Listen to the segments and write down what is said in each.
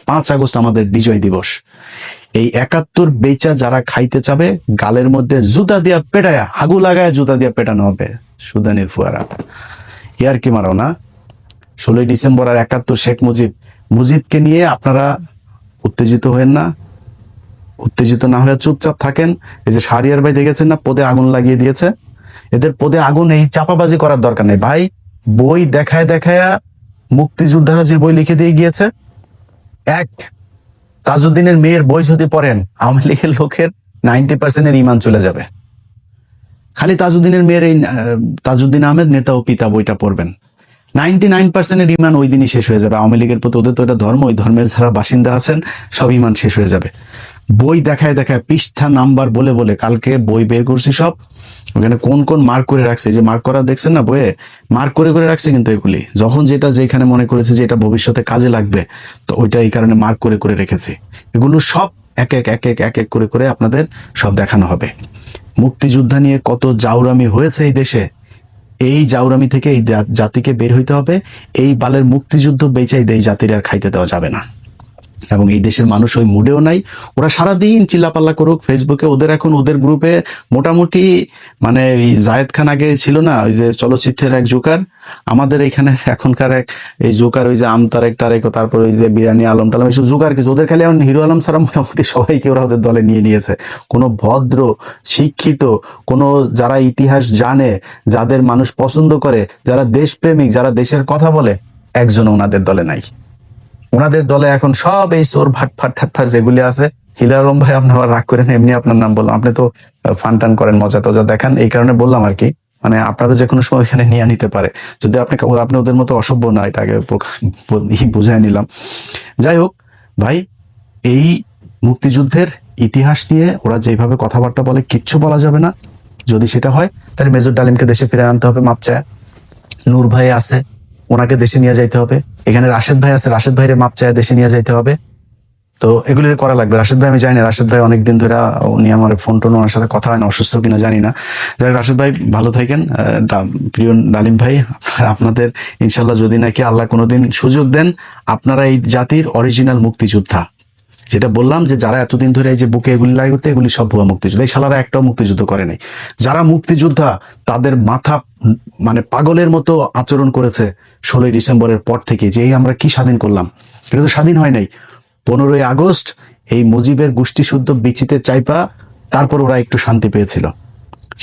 5 August আমাদের বিজয় দিবস। এই 71 বেচা যারা খাইতে চাবে গালের মধ্যে জুতা দিয়া পেটায়া, আগু লাগায় জুতা দিয়া পেটানো হবে। সুদানির ফুয়ারা ইয়ার কি মারো না? 16ই ডিসেম্বর আর 71 শেখ মুজিবকে নিয়ে আপনারা উত্তেজিত হয়েন না, উত্তেজিত না হয়ে চুপচাপ থাকেন। এই যে শাহরিয়ার ভাই দেখেছেন না, পদে আগুন লাগিয়ে দিয়েছে। এদের পদে আগুন, এই চাপাবাজি করার দরকার নেই ভাই। বই দেখায় দেখায়া মুক্তিযোদ্ধারা যে বই লিখে দিয়ে গিয়েছে, এক তাজউদ্দিনের মেয়ের বই যদি পড়েন, আওয়ামী লীগের লোকের 90% ইমান চলে যাবে। খালি তাজউদ্দিনের মেয়ের এই তাজউদ্দিন আহমেদ নেতা ও পিতা বইটা পড়বেন, 99% ইমান ওই দিনই শেষ হয়ে যাবে আওয়ামী লীগের প্রতি। ওদের তো এটা ধর্ম, ওই ধর্মের যারা বাসিন্দা আছেন সব ইমান শেষ হয়ে যাবে। বই দেখায় দেখায় পৃষ্ঠা নাম্বার বলে বলে, কালকে বই বের করছি সব, ওখানে কোন কোন মার্ক করে রাখছে, যে মার্ক করা দেখছেন না বইয়ে, মার্ক করে করে রাখছে। কিন্তু এগুলি যখন যেটা যেখানে মনে করেছে যে এটা ভবিষ্যতে কাজে লাগবে, তো ওইটা এই কারণে মার্ক করে করে রেখেছি। এগুলো সব এক এক করে করে আপনাদের সব দেখানো হবে। মুক্তিযোদ্ধা নিয়ে কত জাউরামি হয়েছে এই দেশে, এই জাউরামি থেকে এই জাতিকে বের হইতে হবে। এই বালের মুক্তিযুদ্ধ বেচাই এই জাতির আর খাইতে দেওয়া যাবে না। এবং এই দেশের মানুষ ওই মুডেও নাই। ওরা সারাদিন চিল্লাপাল্লা করুক ফেসবুকে, ওদের এখন ওদের গ্রুপে মোটামুটি মানে জায়েদ খান আগে ছিল না ওই যে চলচ্চিত্রের এক জোকার, আমাদের এখানে এখনকার এক এই জোকার, ওই যে আমতারেক টারেক, তারপর ওই যে বিরানি আলম টালম, এইসব জোকার কিছু, ওদের খালি এখন হিরো আলম ছাড়া মোটামুটি সবাইকে ওরা ওদের দলে নিয়ে নিয়েছে। কোনো ভদ্র শিক্ষিত, কোনো যারা ইতিহাস জানে, যাদের মানুষ পছন্দ করে, যারা দেশপ্রেমিক, যারা দেশের কথা বলে, একজনও ওনাদের দলে নাই। ওনাদের দলে এখন সব এই চোর ভাট যেগুলি আছে। হিলা আলম ভাই, আপনি আবার রাগ করেন, এমনি আপনার নাম বললাম, আপনি তো ফান টান করেন, মজা টজা দেখান, এই কারণে বললাম আর কি। মানে আপনারা যে কোনো সময় এখানে নিয়ে নিতে পারে, যদি আপনি ওদের মতো অসভ্য না, এটা আগে বুঝাই নিলাম। যাই হোক ভাই, এই মুক্তিযুদ্ধের ইতিহাস নিয়ে ওরা যেভাবে কথাবার্তা বলে, কিচ্ছু বলা যাবে না। যদি সেটা হয় তাহলে মেজর ডালিমকে দেশে ফিরে আনতে হবে মাপ চায়। নূর ভাই আছে, ওনাকে দেশে নিয়ে যাইতে হবে। এখানে রাশেদ ভাই আছে, রাশেদ ভাইরে মাপ চায় দেশে নিয়ে যাইতে হবে। তো এগুলি করা লাগবে। রাশেদ ভাই আমি জানি না, রাশেদ ভাই অনেকদিন ধরে উনি আমার ফোন টোন, ওনার সাথে কথা হয় না, অসুস্থ কিনা জানি না। যাই হোক, রাশেদ ভাই ভালো থাকেন। প্রিয় ডালিম ভাই, আপনাদের ইনশাল্লাহ যদি নাকি আল্লাহ কোনোদিন সুযোগ দেন, আপনারা এই জাতির অরিজিনাল মুক্তিযোদ্ধা, যেটা বললাম যে যারা এতদিন ধরে এই যে বুকে এগুলি লাগে করতে, এগুলি সব ভুয়া মুক্তিযোদ্ধা। এই শালারা একটাও মুক্তিযুদ্ধ করে নাই। যারা মুক্তিযোদ্ধা তাদের মাথা মানে পাগলের মতো আচরণ করেছে 16ই ডিসেম্বরের পর থেকে, যে এই আমরা কি স্বাধীন করলাম, এটা তো স্বাধীন হয় নাই। 15ই আগস্ট এই মুজিবের গোষ্ঠী শুদ্ধ বিচিতে চাইপা তারপর ওরা একটু শান্তি পেয়েছিল।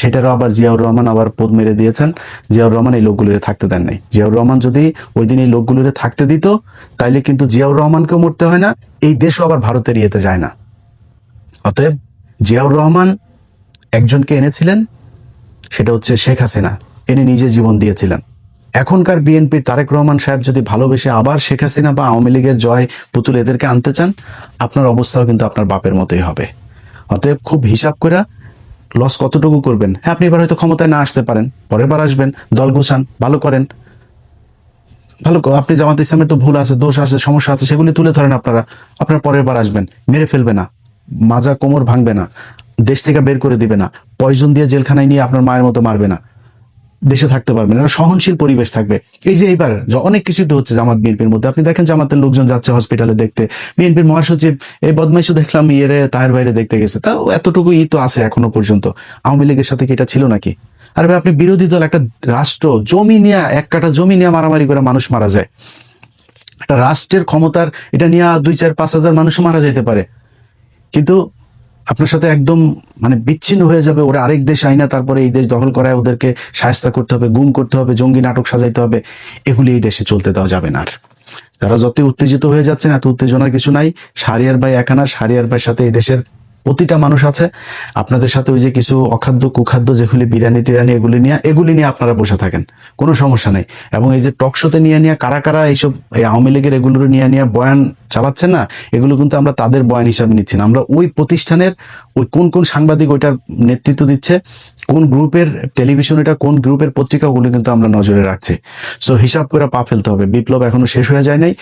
সেটারও আবার জিয়াউর রহমান আবার পদ মেরে দিয়েছেন। জিয়াউর রহমান এই লোকগুলোরে থাকতে দেন নাই। জিয়াউর রহমান যদি ওই দিন এই লোকগুলোরে থাকতে দিত, তাইলে কিন্তু জিয়াউর রহমানকেও মরতে হয় না, এই দেশও আবার ভারতের ইয়েতে যায় না। অতএব জিয়াউর রহমান একজনকে এনেছিলেন, সেটা হচ্ছে শেখ হাসিনা, এনে নিজে জীবন দিয়েছিলেন। এখনকার বিএনপির তারেক রহমান সাহেব যদি ভালোবেসে আবার শেখ হাসিনা বা আওয়ামী লীগের জয় পুতুল এদেরকে আনতে চান, আপনার অবস্থাও কিন্তু আপনার বাপের মতোই হবে। অতএব খুব হিসাব করে লস কতটুকু করবেন। হ্যাঁ, আপনি এবার হয়তো ক্ষমতায় না আসতে পারেন, পরের বার আসবেন, দল গুছান, ভালো করেন, ভালো। আপনি জামাত ইসলামের তো ভুল আছে, দোষ আছে, সমস্যা আছে, সেগুলি তুলে ধরেন। আপনার পরের বার আসবেন, মেরে ফেলবে না, মাজা কোমর ভাঙবে না, দেশ থেকে বের করে দিবে না, পয়জন দিয়ে জেলখানায় নিয়ে আপনার মায়ের মতো মারবে না, দেশে থাকতে পারবেন, একটা সহনশীল পরিবেশ থাকবে। এই যে এইবার অনেক কিছুই তো হচ্ছে জামাত বিএনপির মধ্যে, আপনি দেখেন জামাতের লোকজন যাচ্ছে হসপিটালে দেখতে, বিএনপির মহাসচিব এই বদমাইশও দেখলাম ইয়েরে তাহের বাইরে দেখতে গেছে। তাও এতটুকু তো আছে এখনো পর্যন্ত। আওয়ামী লীগের সাথে কি এটা ছিল নাকি? আর ভাই, আপনি বিরোধী দল, একটা রাষ্ট্র, জমি নিয়ে, 1 কাঠা জমি নিয়ে মারামারি করে মানুষ মারা যায়। একটা রাষ্ট্রের ক্ষমতার এটা নিয়ে 2, 4, 5 হাজার মানুষ মারা যেতে পারে, কিন্তু আপনার সাথে একদম মানে বিচ্ছিন্ন হয়ে যাবে। ওরা আরেক দেশ আইনা তারপরে এই দেশ দখল করায় ওদেরকে শায়েস্তা করতে হবে, গুম করতে হবে, জঙ্গি নাটক সাজাইতে হবে। এগুলি এই দেশে চলতে দেওয়া যাবে না। আর যারা যতই উত্তেজিত হয়ে যাচ্ছেন, এত উত্তেজনার কিছু নাই। শাহরিয়ার ভাই একানা, শাহরিয়ার ভাইয়ের সাথে এই দেশের প্রতিটা মানুষ আছে। আপনাদের সাথে ওই যে কিছু অখাদ্য কুখাদ্য যেগুলি বিরিয়ানি টিরানি এগুলি নিয়ে আপনারা বসে থাকেন, কোনো সমস্যা নেই। এবং এই যে টকশোতে নিয়ে কারা কারা এইসব এই আওয়ামী লীগের এগুলোর নিয়ে বয়ান চালাচ্ছেন না, এগুলো কিন্তু আমরা তাদের বয়ান হিসাবে নিচ্ছি না। আমরা ওই প্রতিষ্ঠানের ওই কোন সাংবাদিক ওইটার নেতৃত্ব দিচ্ছে, কোন গ্রুপের টেলিভিশন, এটা কোন গ্রুপের পত্রিকা, ওগুলো কিন্তু আমরা নজরে রাখছি। সো হিসাব করে পা ফেলতে হবে। বিপ্লব এখনো শেষ হয়ে যায় নাই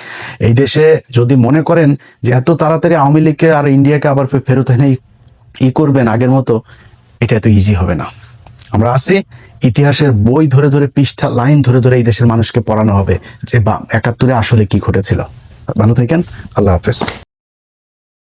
এই দেশে। যদি মনে করেন যে এত তাড়াতাড়ি আওয়ামী লীগকে আর ইন্ডিয়াকে আবার ফেরত এনে করবেন আগের মতো, এটা এত ইজি হবে না। আমরা আছি, ইতিহাসের বই ধরে ধরে, পৃষ্ঠা লাইন ধরে ধরে এই দেশের মানুষকে পড়ানো হবে যে 71-এ আসলে কি ঘটেছিল। ভালো থাকেন, আল্লাহ হাফেজ।